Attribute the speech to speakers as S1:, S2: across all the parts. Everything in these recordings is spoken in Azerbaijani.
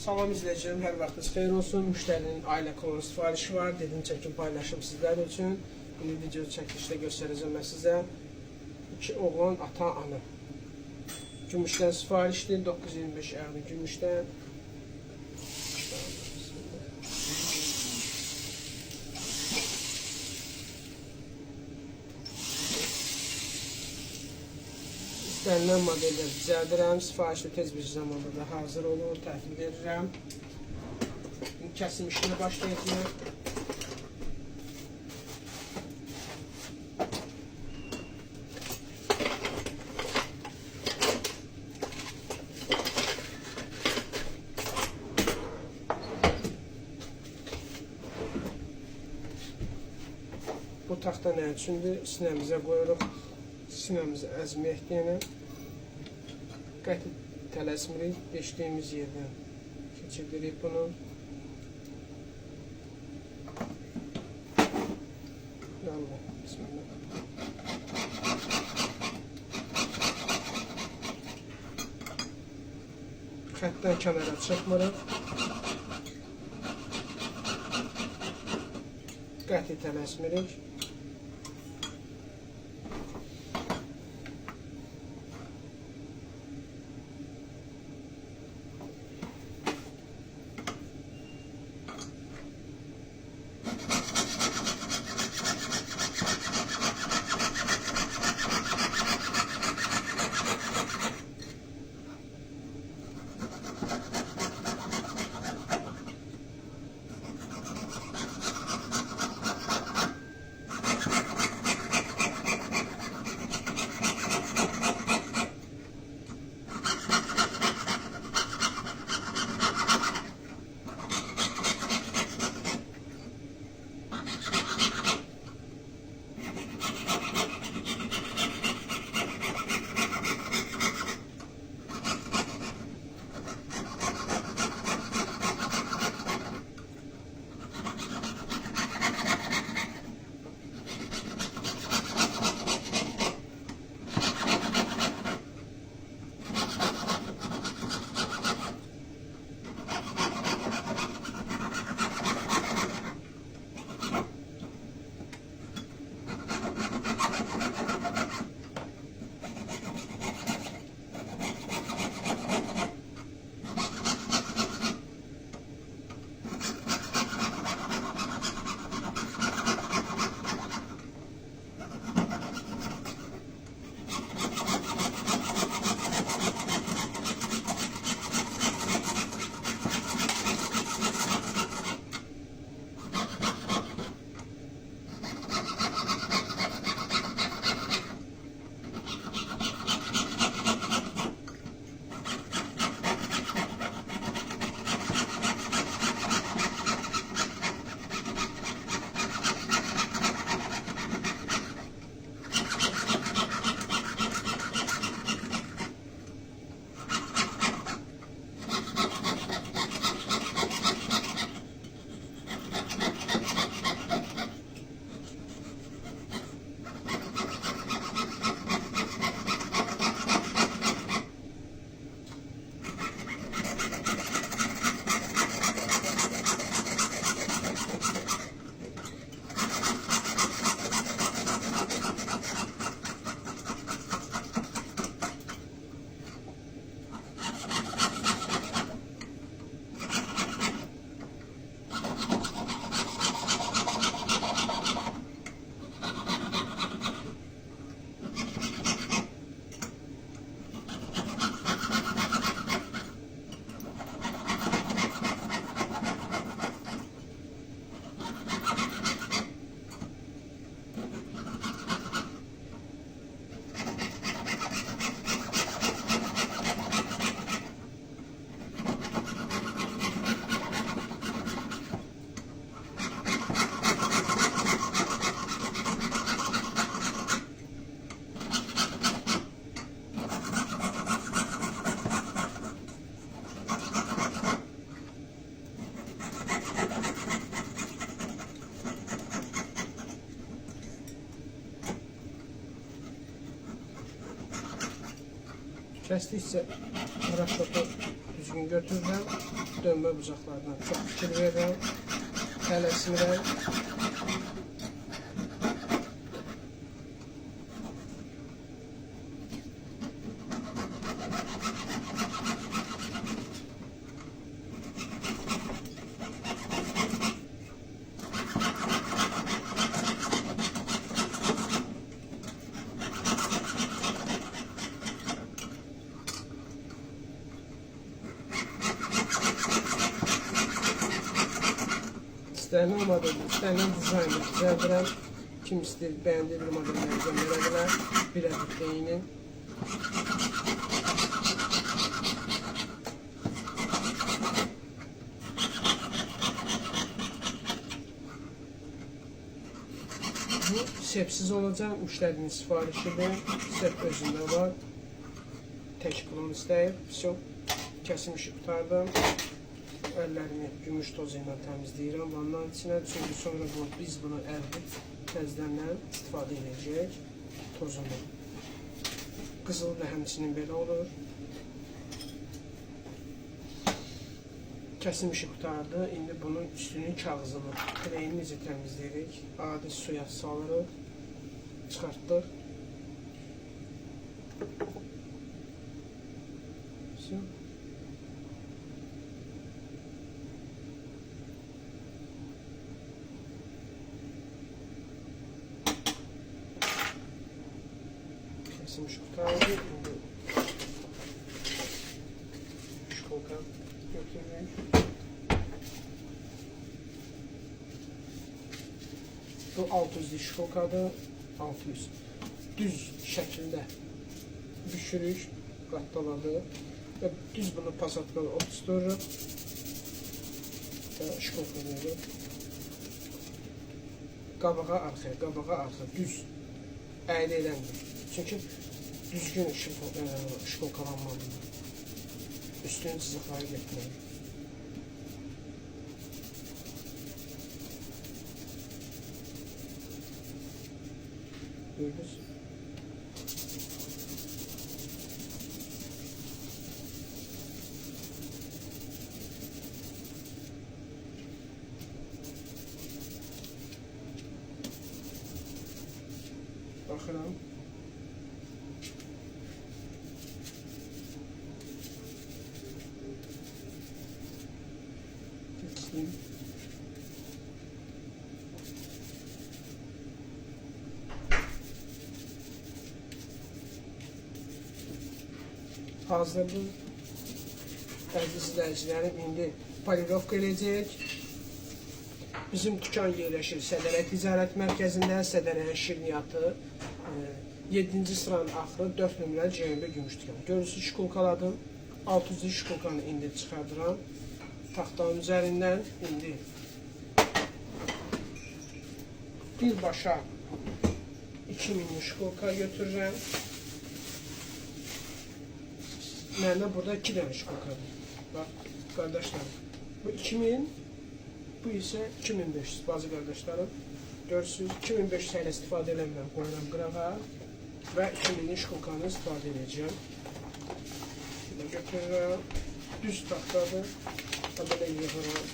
S1: Salam izləyicilərim, hər vaxtınız xeyir olsun. Müştərinin ailə klonu sifarişi var. Dedim çəkim paylaşım sizlər üçün. İndi video çəkilişdə göstərəcəm mən sizə. 2 oğlan, ata, ana. Gümüşdən sifarişdir. 925 əğri gümüşdən. İstənilən modellər düzəldirəm. Sifarişdə tez bir zamanda da hazır olur. Təhvil verirəm. Kəsim işinə başlayacağım. Bu taxta nə üçündür? Sinəmizə qoyuruq. Sinəmizi əzməyək deyənə. Qəti tələsmirik. Beşdiyimiz yerdən keçirdirik bunu. Allah, bismillah. Xətdən kənara çıxmırıq. Qəti tələsmirik. Kəsdikcə raşotu düzgün götürürəm. Dönmə bucaqlardan çox fikir verirəm. Tələsmirəm. İstənilən modeli, istənilən dizaynı düzəldirəm. Kim istəyir, bəyəndiyi bir modelləri göndərə bilər. Bir ədəd deyinin. Bu sepsiz olacaq, müştərinin sifarişidir. Sep özündə var. Tək pulunu istəyir. Kəsim qutardım. Əllərimi gümüş tozu ilə təmizləyirəm vandanın içinə. Çünki sonra biz bunu ərdib təzdən istifadə edəcəyik tozunu. Qızıl da həmçinin belə olur. Kəsim işi qutardı. İndi bunun üstünün kağızını, kreyini necə təmizləyirik? Adi suya salırıq, çıxartdıq. Kesilmiş kurtardı. Şkolka götürmek. Bu 600'lü şkolkadır. 600. Düz şəkildə düşürük, qatlaladı və düz bunu pasatdan otururuq və şkolka veririk. Qabağa arxaya, qabağa arxaya düz əylə eləmir. Çünki düzgün şkolkalanmalıdır. Üstünün çizikləri getməyir. Gördünüz. Baxıram. Geçdim. Hazır bu əziz izləyicilərim, indi polirovka edəcək. Bizim dükan yerləşir Sədərə Ticarət Mərkəzində, Sədərə Şirniyyatı 7-ci sıranın axırı 4 nömrəli GMB gümüş dükan. Görürsünüz, şkolkaladım. 600-lü şkolkanı indi çıxardıram. Taxtanın üzərindən indi birbaşa 2000'li şkolka götürürəm. Məndə burada 2 dənə şkolkadır. Bax, qardaşlarım, bu 2000, bu isə 2500 bazı qardaşlarım. Görürsünüz, 2500 hələ istifadə eləmirəm, qoyuram qırağa və 2000'li şkolkanı istifadə edəcəm. Şurada götürürəm, düz taxtadır, belə yığıram.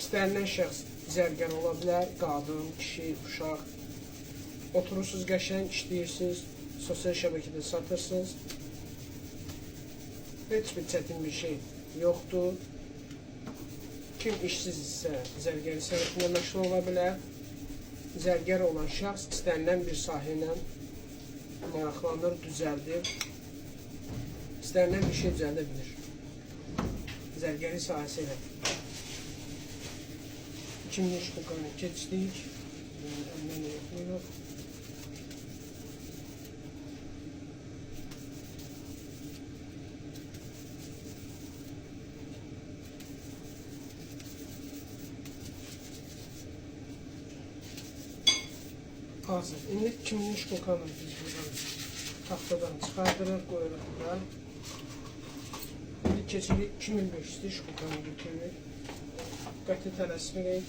S1: İstənilən şəxs zərgər ola bilər, qadın, kişi, uşaq. Oturursunuz, qəşəng işləyirsiniz, sosial şəbəkədə satırsınız. Heç bir çətin bir şey yoxdur. Kim işsiz isə zərgəri sənətində məşğul ola bilər. Zərgər olan şəxs istənilən bir sahə ilə maraqlanır, düzəldir. İstənilən bir şey düzəldə bilir. Zərgəri sahəsi ilə. 2000'li şkolkanı keçdik. Öndən yoxlayırıq. Hazır. İndi 2000'li şkolkanı biz buradan taxtadan çıxardırıq, qoyuruq bura. İndi keçirik 2500'lü şkolkanı götürürük. Qəti tələsmirik.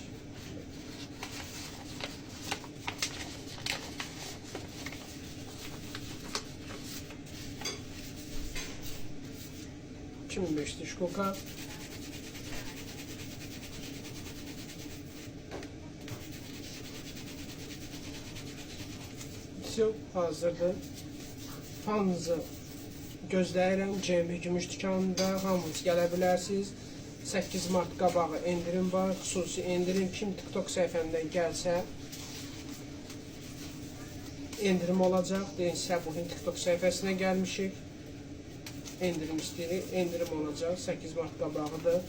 S1: 2500 şkolka. Video hazırdır. Hamınızı gözləyirəm. CMB Gümüş dükanında hamınız gələ bilərsiniz. 8 Mart qabağı indirim var. Xüsusi indirim. Kim TikTok səhifəmdən gəlsə indirim olacaq. Deyin sizə bugün TikTok səhifəsinə gəlmişik. İndirim istəyirik. İndirim olacaq. 8 Mart qabağıdır.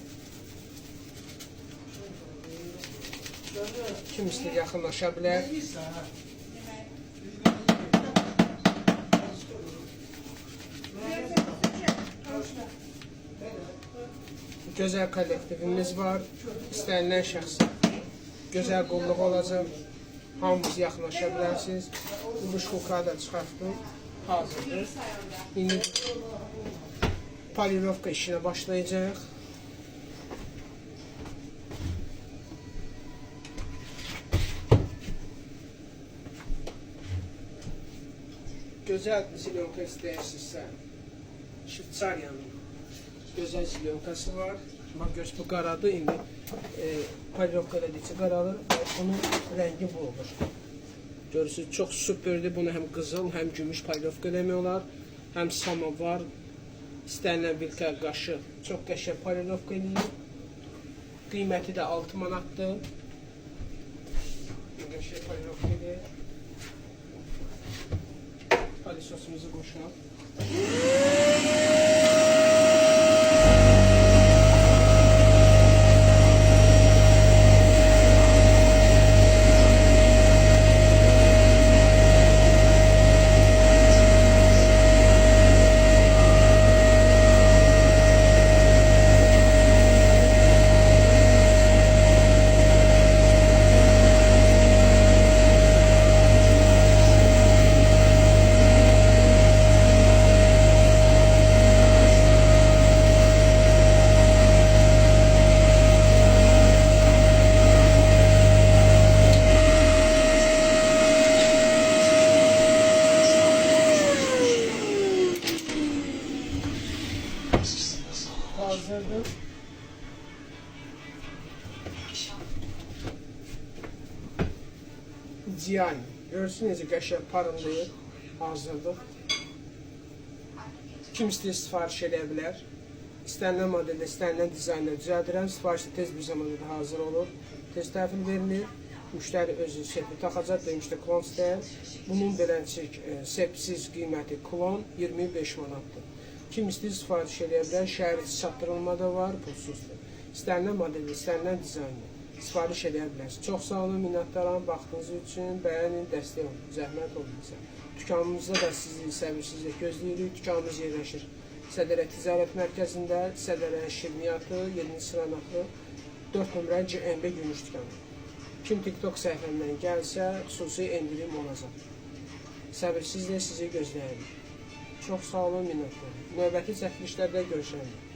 S1: Kim istəyir yaxınlaşa bilər. Gözəl kollektivimiz var. İstənilən şəxsə gözəl qulluq olacaq. Hamımız yaxınlaşa bilərsiniz. Bu şkolka da çıxartdım. Hazırdır. İndi polirovka işinə başlayacaq. Gözəl zilyonka istəyirsinizsə, Şvitsariyanın gözəl zilyonkası var. Bax, göz bu qaradır. İndi polirovka elədikcə qaralır və onun rəngi bu olur. Görürsünüz, çox süperdir. Bunu həm qızıl, həm gümüş polirovka eləmək olar. Həm samovar, istənilən vilka qaşı çox qəşəng polirovka eləyir. Qiyməti də 6 manatdır. Qəşəng polirovka eləyir. Palisosumuzu qoşaq. Hazırdır. Ciani. Görürsünüz necə qəşəng parıldayır. Hazırdır. Kim istəyir sifariş edə bilər. İstənilən modeldə, istənilən dizaynda düzəldirəm. Sifarişdə tez bir zamanda hazır olur. Tez təhvil verilir. Müştəri özü sepi taxacaq. Demişdə klon istəyir. Bunun beləncik sepsiz qiyməti klon 25 manatdır. Kim istəyir sifariş edə bilər. Şəhər içi çatdırılma da var, pulsuzdur. İstənilən modeldə, istənilən dizaynda sifariş edə bilərsiniz. Çox sağ olun, minnətdaram baxdığınız üçün. Bəyənin, dəstək olun, zəhmət olunsa. Dükanımızda da sizi səbirsizlə gözləyirik. Dükanımız yerləşir Sədərək Ticarət Mərkəzində, Sədərək Şirniyyatı, 7-ci sıra nömrə 4 nömrə CMB Gümüş dükanı. Kim TikTok səhifəmdən gəlsə, xüsusi indirim olacaq. Səbirsizlə sizi gözləyirik. Çox sağ olun, minnətdaram. Növbəti çəkilişlərdə görüşərik.